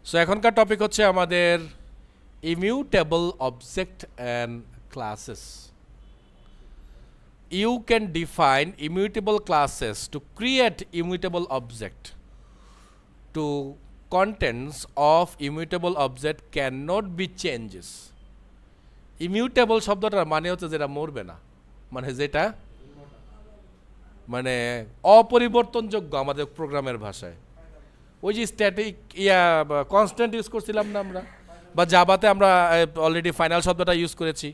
So এখনকার topic হচ্ছে আমাদের immutable object and classes. You can define immutable classes to create immutable object. To contents of immutable object cannot be changes. Immutable শব্দটার মানে হচ্ছে যেটা মরবে না, মানে যেটা মানে অপরিবর্তনযোগ্য আমাদের প্রোগ্রামের ভাষায়। ওই যে স্ট্যাটিক কনস্ট্যান্ট ইউজ করছিলাম না আমরা, বা জাভাতে আমরা অলরেডি ফাইনাল শব্দটা ইউজ করেছি।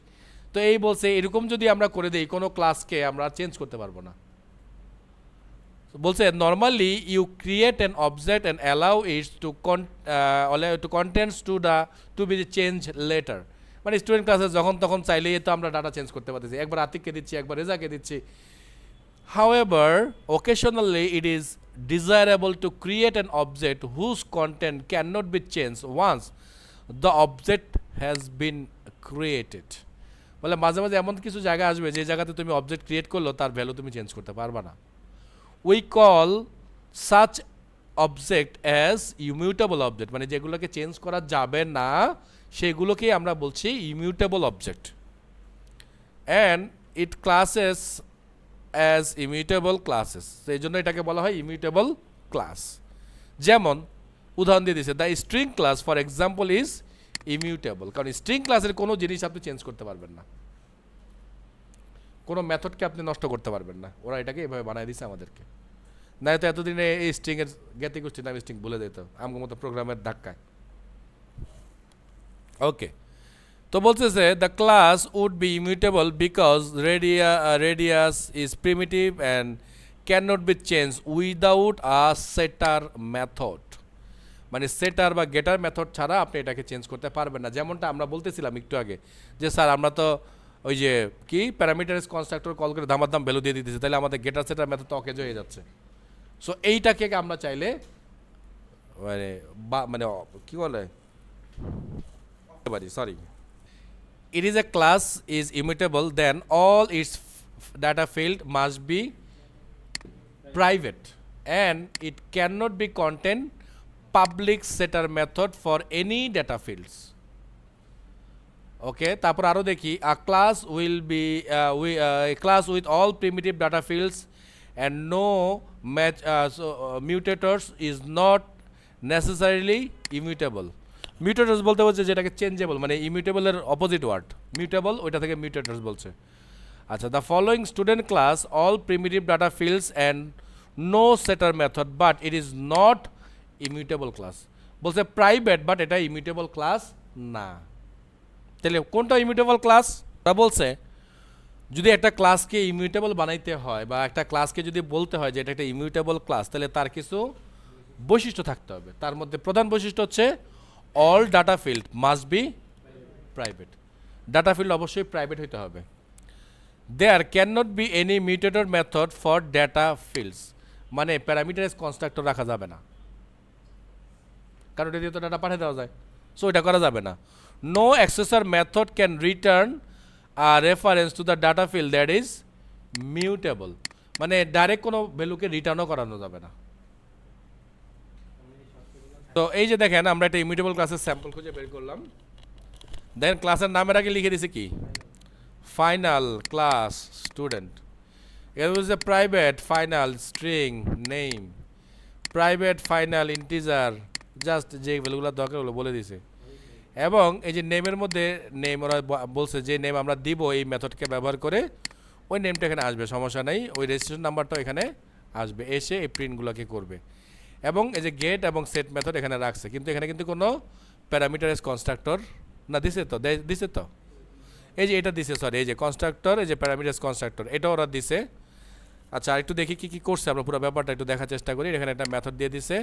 তো এই বলছে এরকম যদি আমরা করে দিই কোনো ক্লাসকে আমরা চেঞ্জ করতে পারবো না। বলছে normally you create an object and allow it to contents to be change later. মানে স্টুডেন্ট ক্লাসে যখন তখন চাইলেই তো আমরা ডাটা চেঞ্জ করতে পারতেছি, একবার আতিককে দিচ্ছি, একবার রেজাকে দিচ্ছি। However, occasionally it is desirable to create an object whose content cannot be changed once the object has been created. বলে মাঝে মাঝে এমন কিছু জায়গা আসবে যে জায়গাতে তুমি অবজেক্ট ক্রিয়েট করলো তার ভ্যালু তুমি চেঞ্জ করতে পারবা না। We call such object as immutable object, মানে যেগুলোকে চেঞ্জ করা যাবে না সেগুলোকেই আমরা বলছি immutable object. And it classes as immutable classes, এই জন্য এটাকে বলা হয় ইমিউটেবল ক্লাস। যেমন উদাহরণ দিয়ে দিচ্ছে, the string class for example is immutable, কারণ স্ট্রিং ক্লাসের কোনো জিনিস আপনি চেঞ্জ করতে পারবেন না, কোনো মেথডকে আপনি নষ্ট করতে পারবেন না। ওরা এটাকে এভাবে বানায় দিচ্ছে আমাদেরকে, না তো এতদিনে এই স্ট্রিংয়ের জ্ঞাতি গোষ্ঠী নাম স্ট্রিং ভুলে যেত আমার মতো প্রোগ্রামের ধাক্কায়। ওকে, তো বলতেছে the class would be immutable because radius is primitive and can not be change without a setter method, মানে সেটার বা গেটার মেথড ছাড়া আপনি এটাকে চেঞ্জ করতে পারবেন না। যেমনটা আমরা বলতেছিলাম একটু আগে যে স্যার আমরা তো ওই যে কি প্যারামিটারাইজ কনস্ট্রাক্টর কল করে দামার ভ্যালু দিয়ে দিতেছি, তাহলে আমাদের গেটার সেটার মেথড তো অকেজ হয়ে যাচ্ছে। সো এইটাকে আমরা চাইলে মানে মানে কী বলে sorry, it is a class is immutable, then all its data field must be private and it cannot be contain public setter method for any data fields. Okay, তারপর আরো দেখি, a class will be a class with all primitive data fields and no mutators is not necessarily immutable. মিউটেটরস বলতে বলছে যেটাকে changeable, মানে ইমিউটেবলের opposite word mutable, ওইটা থেকে mutators বলছে। আচ্ছা, the following student class all primitive data fields and no setter method but it is not immutable class. বলছে private but এটা ইমিউটেবল ক্লাস না। তাহলে কোনটা ইমিউটেবল ক্লাস? ওরা বলছে যদি একটা ক্লাসকে ইমিউটেবল বানাইতে হয় বা একটা ক্লাসকে যদি বলতে হয় যে এটা একটা ইমিউটেবল ক্লাস, তাহলে তার কিছু বৈশিষ্ট্য থাকতে হবে। তার মধ্যে প্রধান বৈশিষ্ট্য হচ্ছে all data field must be private. Data field অবশ্যই প্রাইভেট হইতে হবে। There cannot be any mutator method for data fields, মানে প্যারামিটারাইজ কনস্ট্রাক্টর রাখা যাবে না, কারণ এটা দিয়ে তো ডাটা পাঠিয়ে দেওয়া যায়, সো এটা করা যাবে না। No accessor method can return a reference to the data field that is mutable, মানে ডাইরেক্ট কোনো ভ্যালুকে রিটার্নও করানো যাবে না। তো এই যে দেখেন আমরা একটা ইমিউটেবল ক্লাসের স্যাম্পল খুঁজে বের করলাম। দেন ক্লাসের নামের আগে লিখে দিছি কি, ফাইনাল ক্লাস স্টুডেন্ট। এটা হচ্ছে private final string name, private final integer, just যে ভ্যালুগুলো দরকার হলো বলে দিছে। এবং এই যে নেমের মধ্যে নেম ওরা বলছে যে নেম আমরা দিব এই মেথডকে ব্যবহার করে, ওই নেমটা এখানে আসবে, সমস্যা নেই, ওই রেজিস্ট্রেশন নাম্বারটাও এখানে আসবে, এসে এই প্রিন্টগুলোকে করবে। এবং এই যে গেট এবং সেট মেথড এখানে রাখছে, কিন্তু এখানে কিন্তু কোনো প্যারামিটারাইজ কনস্ট্রাক্টর না দিছে তো, দিছে তো, এই যে এটা দিছে, সরি এই যে কনস্ট্রাক্টর, এই যে প্যারামিটারাইজ কনস্ট্রাক্টর এটা ওরা দিছে। আচ্ছা একটু দেখি কি কি করছে, আমরা পুরো ব্যাপারটা একটু দেখার চেষ্টা করি। এখানে একটা মেথড দিয়ে দিছে,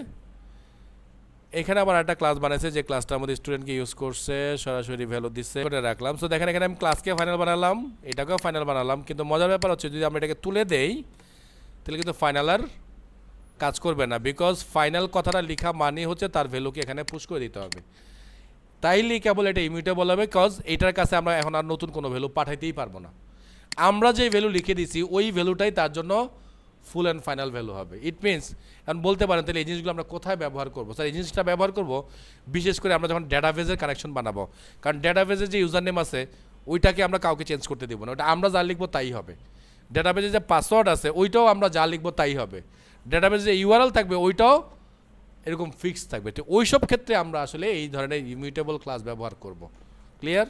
এখানে আবার একটা ক্লাস বানাইছে যে ক্লাসটার মধ্যে স্টুডেন্টকে ইউজ করছে, সরাসরি ভ্যালু দিচ্ছে করে রাখলাম। সো দেখেন এখানে আমি ক্লাসকে ফাইনাল বানালাম, এটাকেও ফাইনাল বানালাম, কিন্তু মজার ব্যাপার হচ্ছে যদি আমরা এটাকে তুলে দেই তাহলে কিন্তু ফাইনাল আর কাজ করবে না, বিকজ ফাইনাল কথাটা লেখা মানে হচ্ছে তার ভ্যালুকে এখানে পুশ করে দিতে হবে, তাইলে কেবল এটা ইমিউটেবল হবে, বিকজ এটার কাছে আমরা এখন আর নতুন কোনো ভ্যালু পাঠাইতেই পারবো না। আমরা যে ভ্যালু লিখে দিছি ওই ভ্যালুটাই তার জন্য ফুল অ্যান্ড ফাইনাল ভ্যালু হবে। ইট মিনস এখন বলতে পারেন তাহলে এই জিনিসগুলো আমরা কোথায় ব্যবহার করবো? স্যার এই জিনিসটা ব্যবহার করবো বিশেষ করে আমরা যখন ডেটাবেজের কানেকশন বানাবো, কারণ ডেটাবেজের যে ইউজার নেম আছে ওইটাকে আমরা কাউকে চেঞ্জ করতে দেবো না, ওটা আমরা যা লিখবো তাই হবে। ডেটাবেজে যে পাসওয়ার্ড আছে ওইটাও আমরা যা লিখবো তাই হবে। ডেটাবেজে যে ইউআরএল থাকবে ওইটাও এরকম ফিক্স থাকবে। তো ওই সব ক্ষেত্রে আমরা আসলে এই ধরনের ইমিউটেবল ক্লাস ব্যবহার করব। ক্লিয়ার?